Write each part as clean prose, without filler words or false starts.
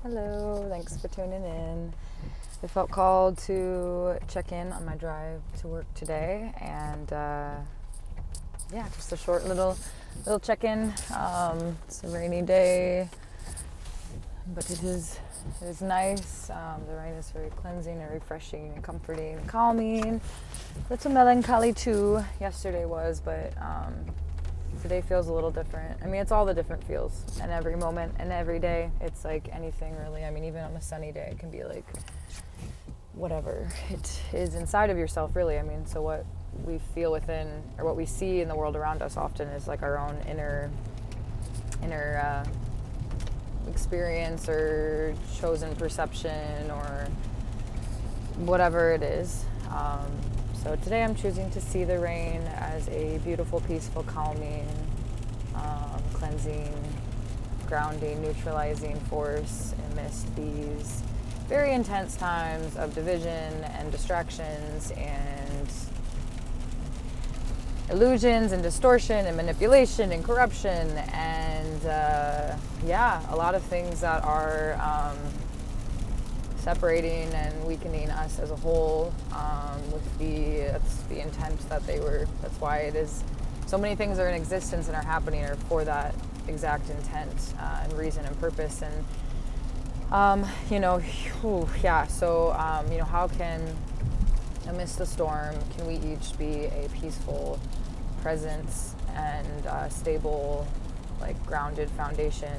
Hello, thanks for tuning in. I felt called to check in on my drive to work today, and just a short little check-in. It's a rainy day, but it is nice. The rain is very cleansing and refreshing and comforting and calming. A little melancholy too. Yesterday was, but today feels a little different. I mean, it's all the different feels, and every moment and every day, it's like anything really. I mean, even on a sunny day, it can be like whatever it is inside of yourself, really. I mean, so what we feel within, or what we see in the world around us, often is like our own inner experience or chosen perception or whatever it is. So today I'm choosing to see the rain as a beautiful, peaceful, calming, cleansing, grounding, neutralizing force amidst these very intense times of division and distractions and illusions and distortion and manipulation and corruption and a lot of things that are separating and weakening us as a whole, that's the intent that's why it is so many things are in existence and are happening are for that exact intent and reason and purpose. And how can, amidst the storm, can we each be a peaceful presence and stable, like grounded foundation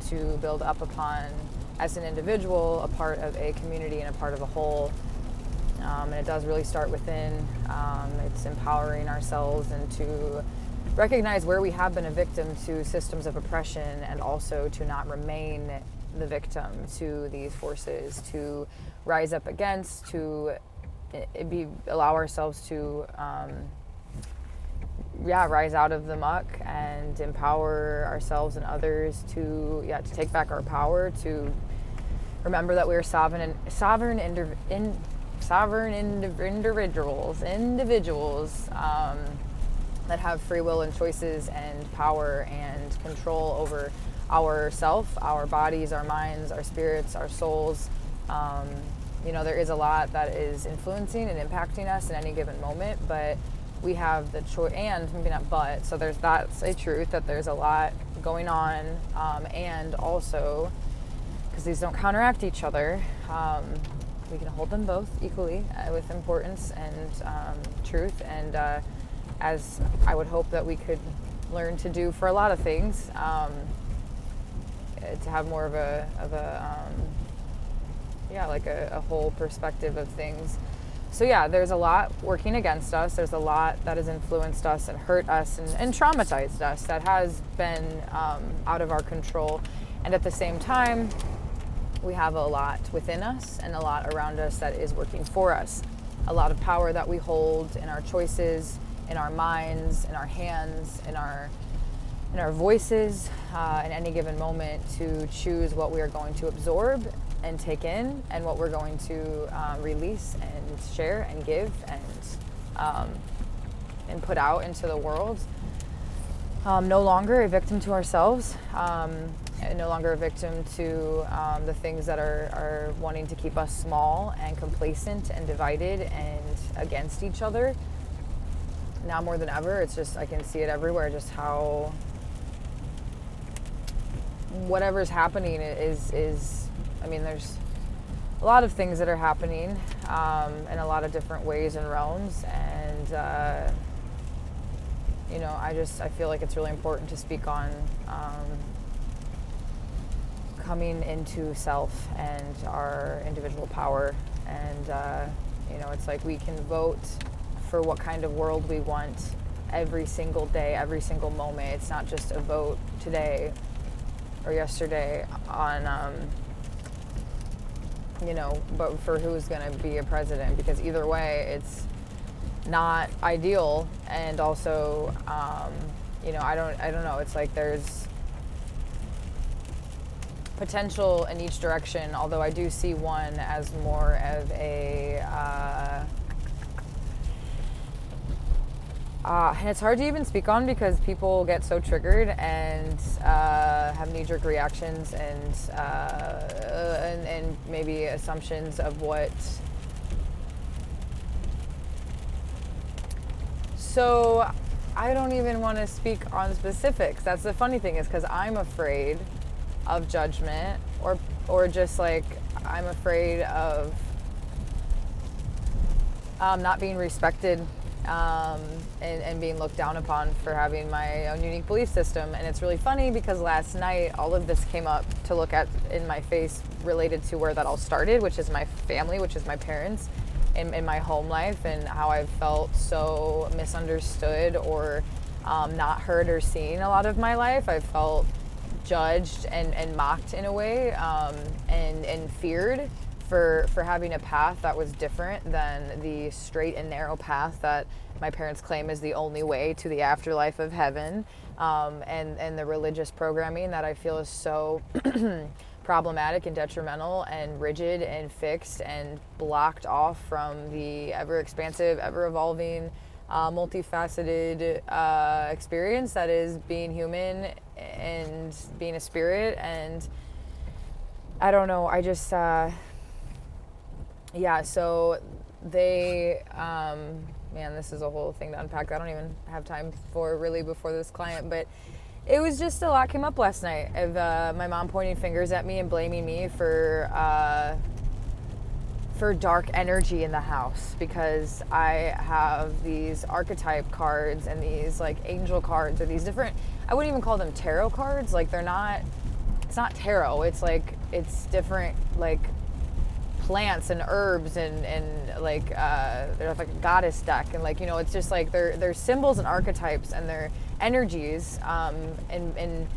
to build up upon as an individual, a part of a community and a part of a whole. And it does really start within. It's empowering ourselves and to recognize where we have been a victim to systems of oppression, and also to not remain the victim to these forces, to rise up against, to allow ourselves to rise out of the muck and empower ourselves and others to take back our power, to remember that we are sovereign individuals that have free will and choices and power and control over ourself, our bodies, our minds, our spirits, our souls. There is a lot that is influencing and impacting us in any given moment, but we have the choice, and maybe not but, so that's a truth, that there's a lot going on, and also, because these don't counteract each other, we can hold them both equally with importance and truth, and as I would hope that we could learn to do for a lot of things, to have more of a whole perspective of things. So there's a lot working against us. There's a lot that has influenced us and hurt us and traumatized us that has been out of our control. And at the same time, we have a lot within us and a lot around us that is working for us. A lot of power that we hold in our choices, in our minds, in our hands, in our voices, in any given moment, to choose what we are going to absorb and take in, and what we're going to release and share and give and put out into the world. No longer a victim to ourselves, no longer a victim to the things that are wanting to keep us small and complacent and divided and against each other. Now more than ever, it's just, I can see it everywhere, just how whatever's happening is there's a lot of things that are happening in a lot of different ways and realms, and I feel like it's really important to speak on coming into self and our individual power, and it's like we can vote for what kind of world we want every single day, every single moment. It's not just a vote today or yesterday on but for who's going to be a president, because either way it's not ideal. And also I don't know, it's like there's potential in each direction, although I do see one as more of a And it's hard to even speak on because people get so triggered and have knee-jerk reactions and maybe assumptions of what. So I don't even want to speak on specifics. That's the funny thing, is because I'm afraid of judgment, or just like I'm afraid of not being respected, and being looked down upon for having my own unique belief system. And it's really funny because last night all of this came up to look at in my face, related to where that all started, which is my family, which is my parents, in my home life, and how I've felt so misunderstood or not heard or seen a lot of my life. I've felt judged and mocked in a way, and feared for having a path that was different than the straight and narrow path that my parents claim is the only way to the afterlife of heaven, and the religious programming that I feel is so problematic and detrimental and rigid and fixed and blocked off from the ever expansive, ever evolving, multifaceted experience that is being human and being a spirit. And I don't know, I just so they, man, this is a whole thing to unpack. I don't even have time for really before this client, but it was just a lot came up last night of my mom pointing fingers at me and blaming me for dark energy in the house, because I have these archetype cards and these like angel cards, or these different, I wouldn't even call them tarot cards. Like it's not tarot. It's like, it's different, like plants and herbs and like they're like a goddess deck, and like, you know, it's just like they're symbols and archetypes, and they're energies, and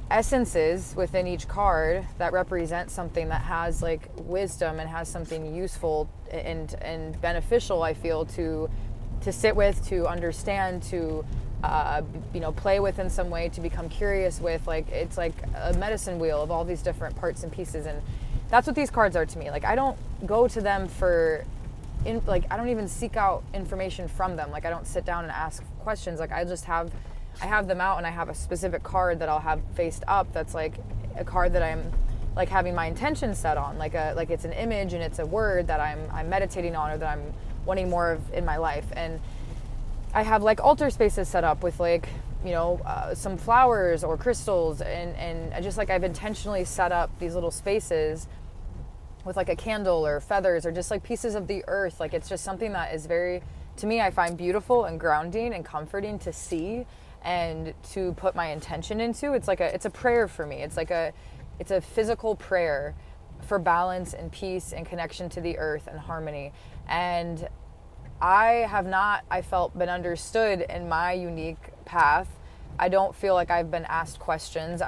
essences within each card that represent something that has like wisdom and has something useful and beneficial, I feel, to sit with, to understand, to play with in some way, to become curious with. Like, it's like a medicine wheel of all these different parts and pieces, and that's what these cards are to me. Like, I don't go to them I don't even seek out information from them. Like, I don't sit down and ask questions. Like, I have them out, and I have a specific card that I'll have faced up. That's like a card that I'm like having my intention set on. Like it's an image and it's a word that I'm meditating on, or that I'm wanting more of in my life. And I have like altar spaces set up with like, some flowers or crystals, and just like I've intentionally set up these little spaces with like a candle or feathers or just like pieces of the earth. Like, it's just something that is very, to me, I find beautiful and grounding and comforting to see and to put my intention into. It's a prayer for me. It's a physical prayer for balance and peace and connection to the earth and harmony. And I felt been understood in my unique path. I don't feel like I've been asked questions.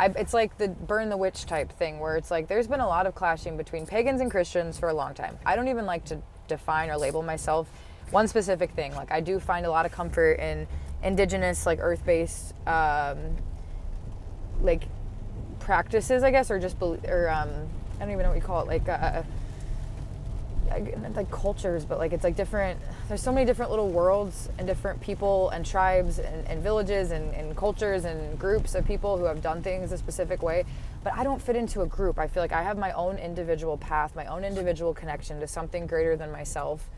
It's like the burn the witch type thing, where it's like there's been a lot of clashing between pagans and Christians for a long time. I don't even like to define or label myself one specific thing. Like, I do find a lot of comfort in indigenous, like earth-based, like practices, I guess, or just I don't even know what you call it, like cultures, but like it's like different. There's so many different little worlds and different people and tribes and villages and cultures and groups of people who have done things a specific way. But I don't fit into a group. I feel like I have my own individual path, my own individual connection to something greater than myself,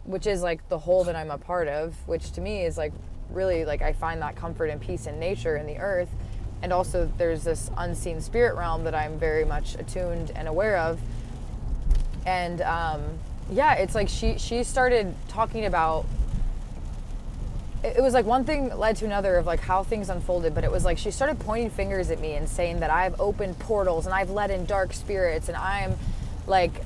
which is like the whole that I'm a part of, which to me is like really, like, I find that comfort and peace in nature and the earth. And also there's this unseen spirit realm that I'm very much attuned and aware of. And it's like she started talking about, it was like one thing led to another of like how things unfolded, but it was like she started pointing fingers at me and saying that I've opened portals and I've let in dark spirits, and I'm like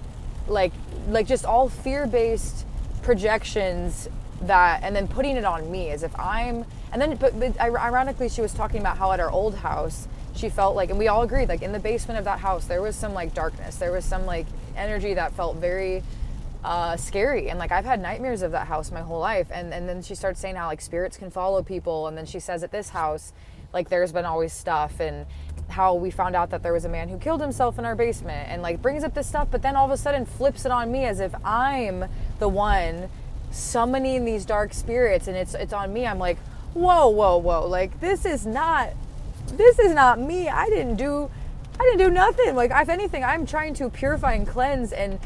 just all fear-based projections that, and then putting it on me as if I'm, and then but ironically she was talking about how at our old house she felt like, and we all agreed, like in the basement of that house there was some like darkness, there was some like energy that felt very scary, and like I've had nightmares of that house my whole life. And then she starts saying how like spirits can follow people, and then she says at this house like there's been always stuff, and how we found out that there was a man who killed himself in our basement, and like brings up this stuff, but then all of a sudden flips it on me as if I'm the one summoning these dark spirits, and it's on me. I'm like, whoa, like this is not me. I didn't do nothing. Like, if anything, I'm trying to purify and cleanse and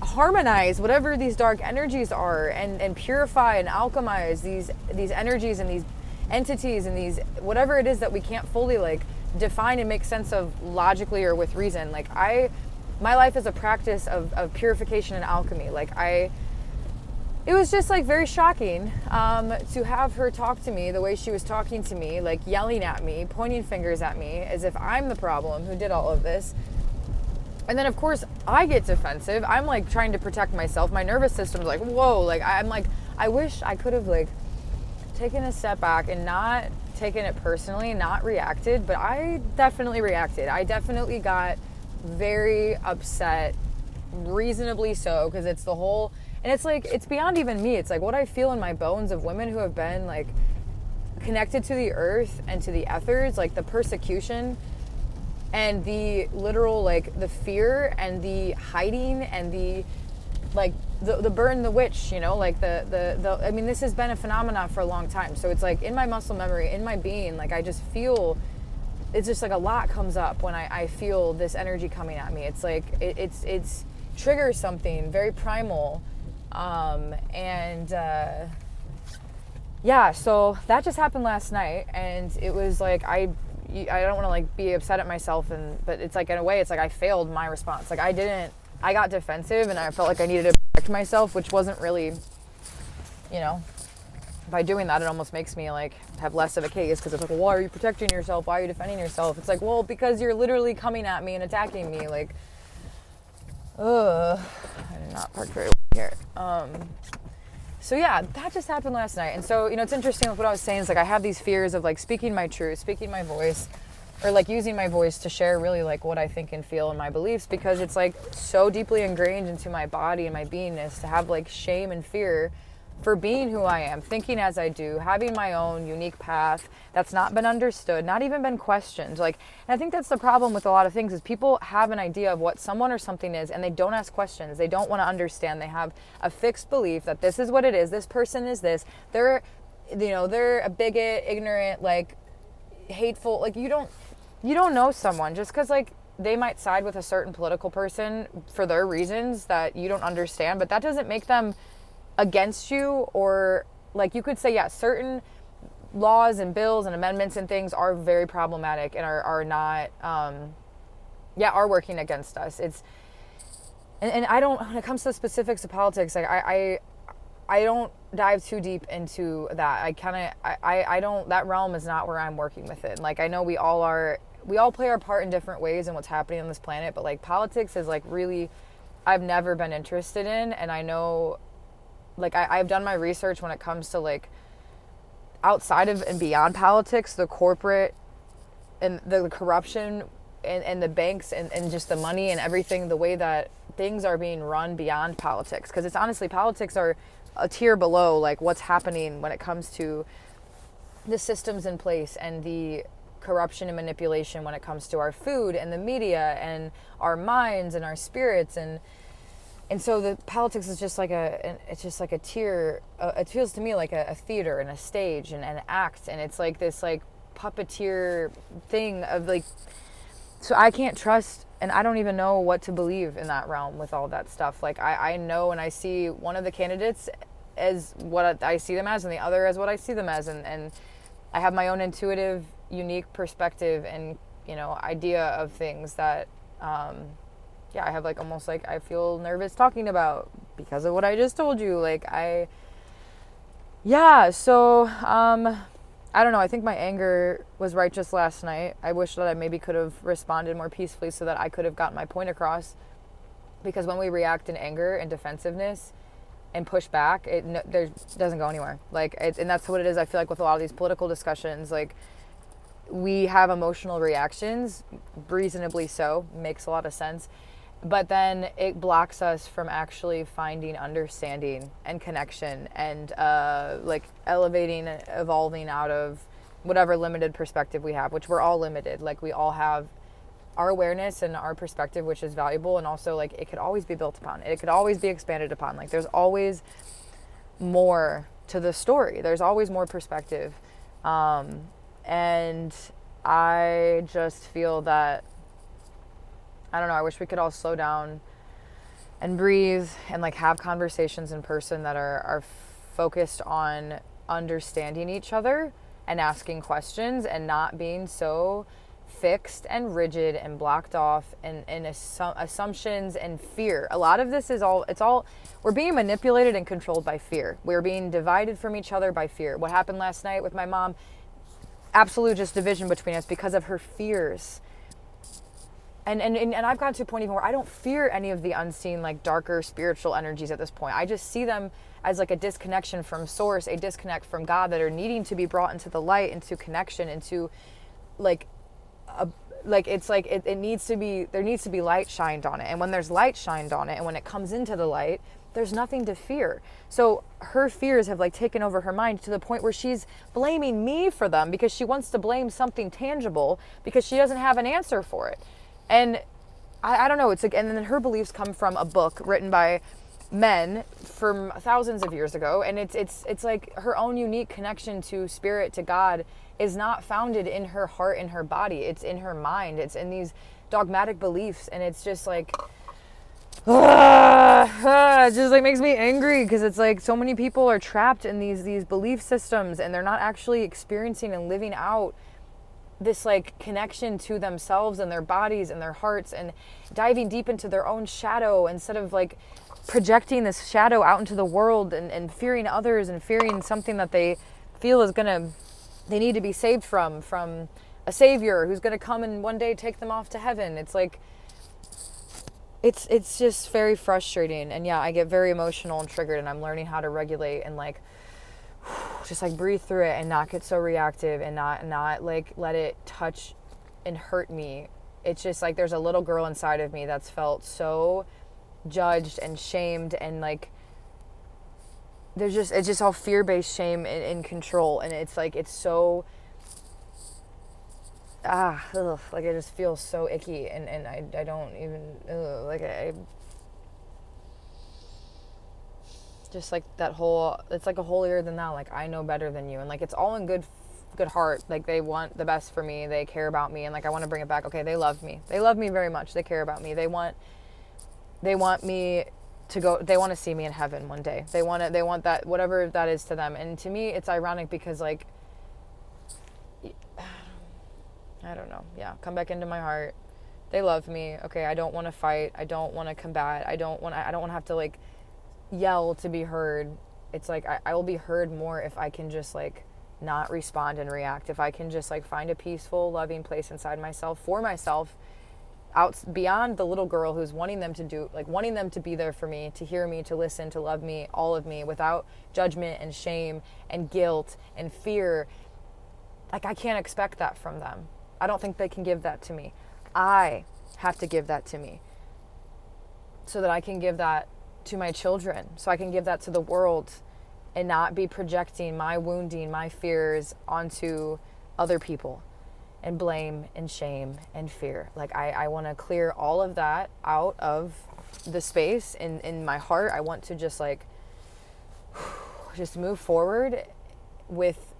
harmonize whatever these dark energies are, and purify and alchemize these energies and these entities and these whatever it is that we can't fully like define and make sense of logically or with reason. Like, my life is a practice of purification and alchemy. Like, it was just like very shocking to have her talk to me the way she was talking to me, like yelling at me, pointing fingers at me as if I'm the problem who did all of this. And then of course I get defensive. I'm like trying to protect myself. My nervous system's like, whoa, like I'm like, I wish I could have like taken a step back and not taken it personally, not reacted, but I definitely reacted. I definitely got very upset, reasonably so, because it's the whole, and it's like, it's beyond even me. It's like what I feel in my bones of women who have been like connected to the earth and to the ethers, like the persecution and the literal, like the fear and the hiding and the like the burn the witch, you know, like the I mean, this has been a phenomenon for a long time. So it's like in my muscle memory, in my being, like I just feel, it's just like a lot comes up when I feel this energy coming at me. It's like it's triggers something very primal. Yeah, so that just happened last night, and it was like I don't want to like be upset at myself, but it's like in a way it's like I failed my response. Like I got defensive and I felt like I needed to protect myself, which wasn't really, you know, by doing that it almost makes me like have less of a case, because it's like, well, why are you protecting yourself? Why are you defending yourself? It's like, well, because you're literally coming at me and attacking me. Like, I did not park very well here. So yeah, that just happened last night. And so, you know, it's interesting with what I was saying is like I have these fears of like speaking my truth, speaking my voice, or like using my voice to share really like what I think and feel and my beliefs, because it's like so deeply ingrained into my body and my beingness to have like shame and fear for being who I am, thinking as I do, having my own unique path that's not been understood, not even been questioned. Like, and I think that's the problem with a lot of things is people have an idea of what someone or something is and they don't ask questions. They don't want to understand. They have a fixed belief that this is what it is. This person is this. They're, you know, they're a bigot, ignorant, like hateful. Like you don't know someone just because like they might side with a certain political person for their reasons that you don't understand, but that doesn't make them against you. Or like you could say, yeah, certain laws and bills and amendments and things are very problematic and are not are working against us. It's and I don't, when it comes to the specifics of politics, like I don't dive too deep into that. I don't, that realm is not where I'm working with it. Like I know we all play our part in different ways in what's happening on this planet, but like politics is like really, I've never been interested in. And I know, like I've done my research when it comes to like outside of and beyond politics, the corporate and the corruption and the banks and just the money and everything, the way that things are being run beyond politics. Because it's honestly, politics are a tier below like what's happening when it comes to the systems in place and the corruption and manipulation when it comes to our food and the media and our minds and our spirits. And so the politics is just like it's just like a tier. It feels to me like a theater and a stage and an act, and it's like this like puppeteer thing of like. So I can't trust, and I don't even know what to believe in that realm with all that stuff. Like I know, and I see one of the candidates as what I see them as, and the other as what I see them as, and I have my own intuitive, unique perspective and, you know, idea of things that. I have like almost like I feel nervous talking about because of what I just told you. Like I don't know. I think my anger was righteous last night. I wish that I maybe could have responded more peacefully so that I could have gotten my point across, because when we react in anger and defensiveness and push back, it doesn't go anywhere. Like and that's what it is. I feel like with a lot of these political discussions, like we have emotional reactions, reasonably so, makes a lot of sense. But then it blocks us from actually finding understanding and connection and like elevating and evolving out of whatever limited perspective we have, which we're all limited. Like we all have our awareness and our perspective, which is valuable. And also like it could always be built upon. It could always be expanded upon. Like there's always more to the story. There's always more perspective. And I just feel that, I don't know, I wish we could all slow down and breathe and like have conversations in person that are focused on understanding each other and asking questions and not being so fixed and rigid and blocked off and assumptions and fear. A lot of this is we're being manipulated and controlled by fear. We're being divided from each other by fear. What happened last night with my mom, absolute just division between us because of her fears. And I've gotten to a point even where I don't fear any of the unseen, like darker spiritual energies at this point. I just see them as like a disconnection from source, a disconnect from God that are needing to be brought into the light, into connection, into like it needs to be, there needs to be light shined on it. And when there's light shined on it and when it comes into the light, there's nothing to fear. So her fears have like taken over her mind to the point where she's blaming me for them because she wants to blame something tangible because she doesn't have an answer for it. And I don't know, it's like, and then her beliefs come from a book written by men from thousands of years ago, and it's like her own unique connection to spirit, to God, is not founded in her heart and her body. It's in her mind. It's in these dogmatic beliefs, and it's just like it just like makes me angry because it's like so many people are trapped in these belief systems and they're not actually experiencing and living out this like connection to themselves and their bodies and their hearts and diving deep into their own shadow instead of like projecting this shadow out into the world and fearing others and fearing something that they feel is they need to be saved from a savior who's gonna come and one day take them off to heaven. It's like it's just very frustrating. And yeah, I get very emotional and triggered, and I'm learning how to regulate and like just like breathe through it and not get so reactive and not like let it touch and hurt me. It's just like there's a little girl inside of me that's felt so judged and shamed, and like it's just all fear-based shame and control, and it's like it's so like it just feels so icky, and I don't even like I just like that whole, it's like a holier than thou, like I know better than you, and like it's all in good heart, like they want the best for me, they care about me, and like I want to bring it back. Okay, they love me very much, they care about me, they want me to go, they want to see me in heaven one day, they want that, whatever that is to them. And to me it's ironic because like I don't know, yeah, come back into my heart, they love me. Okay, I don't want to fight, I don't want to combat, I don't want to have to like yell to be heard. It's like I will be heard more if I can just like not respond and react, if I can just like find a peaceful, loving place inside myself for myself, out beyond the little girl who's wanting them to be there for me, to hear me, to listen, to love me, all of me, without judgment and shame and guilt and fear. Like I can't expect that from them. I don't think they can give that to me. I have to give that to me so that I can give that to my children, so I can give that to the world and not be projecting my wounding, my fears onto other people and blame and shame and fear. Like I want to clear all of that out of the space in my heart. I want to just like just move forward with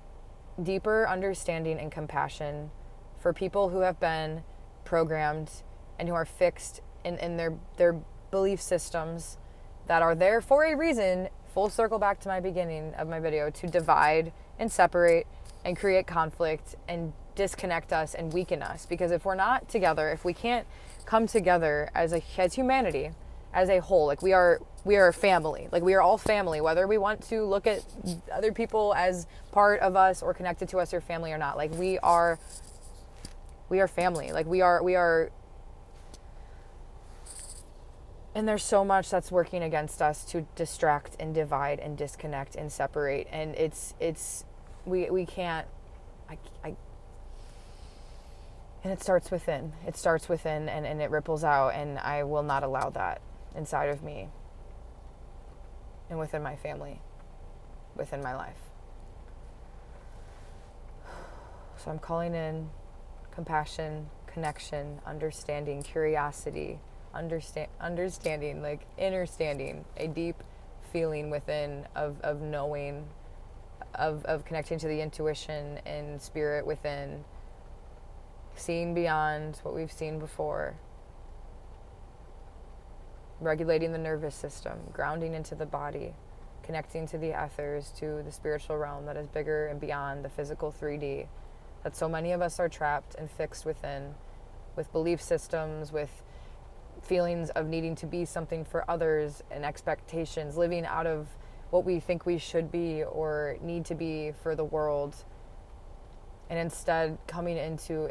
deeper understanding and compassion for people who have been programmed and who are fixed in their belief systems that are there for a reason, full circle back to my beginning of my video, to divide and separate and create conflict and disconnect us and weaken us. Because if we're not together, if we can't come together as humanity, as a whole, like we are family, like we are all family, whether we want to look at other people as part of us or connected to us or family or not, like we are family, like we are. And there's so much that's working against us to distract and divide and disconnect and separate. And we can't, and it starts within. It starts within and it ripples out, and I will not allow that inside of me and within my family, within my life. So I'm calling in compassion, connection, understanding, curiosity, understanding, like understanding, a deep feeling within of knowing, of connecting to the intuition and spirit within, seeing beyond what we've seen before, regulating the nervous system, grounding into the body, connecting to the ethers, to the spiritual realm that is bigger and beyond the physical 3D, that so many of us are trapped and fixed within, with belief systems, with feelings of needing to be something for others and expectations, living out of what we think we should be or need to be for the world, and instead coming into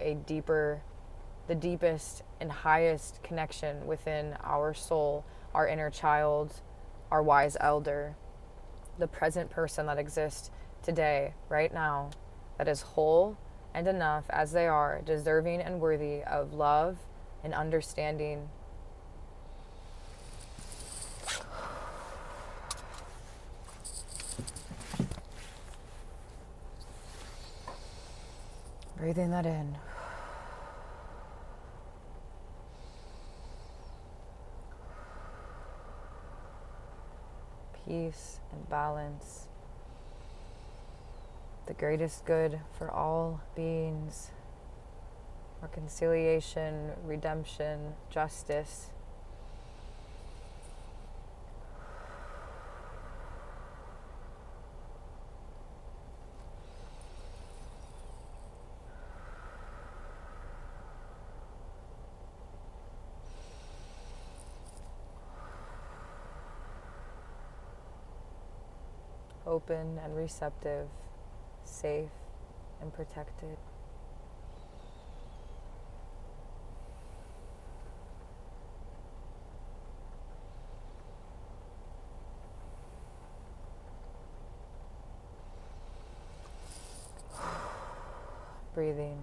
the deepest and highest connection within our soul, our inner child, our wise elder, the present person that exists today, right now, that is whole and enough as they are, deserving and worthy of love and understanding. Breathing that in. Peace and balance. The greatest good for all beings. Reconciliation, redemption, justice. Open and receptive, safe and protected. Breathing,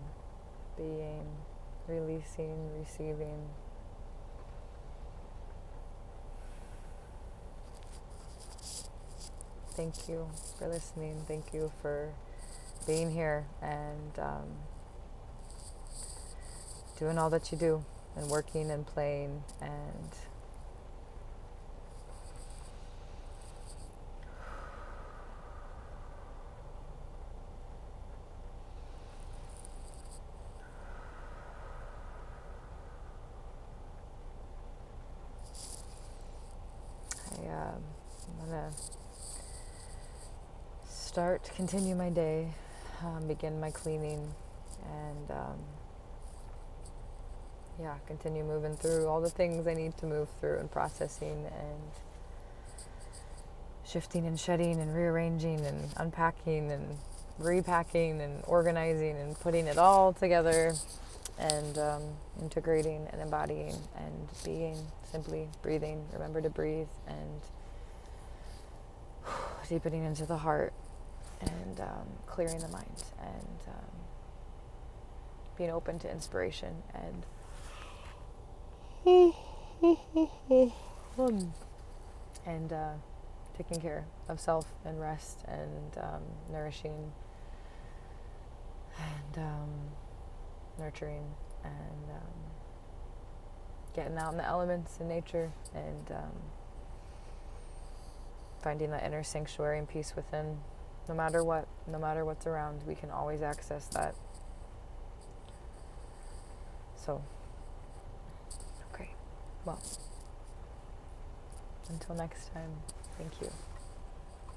being, releasing, receiving. Thank you for listening. Thank you for being here and doing all that you do, and working and playing and I'm gonna continue my day, begin my cleaning, and continue moving through all the things I need to move through, and processing and shifting and shedding and rearranging and unpacking and repacking and organizing and putting it all together, and integrating and embodying and being, simply breathing. Remember to breathe, and deepening into the heart, and clearing the mind, and being open to inspiration, and taking care of self and rest and nourishing and nurturing, and getting out in the elements in nature, and finding that inner sanctuary and peace within. No matter what's around, we can always access that. So, okay, well, until next time, thank you.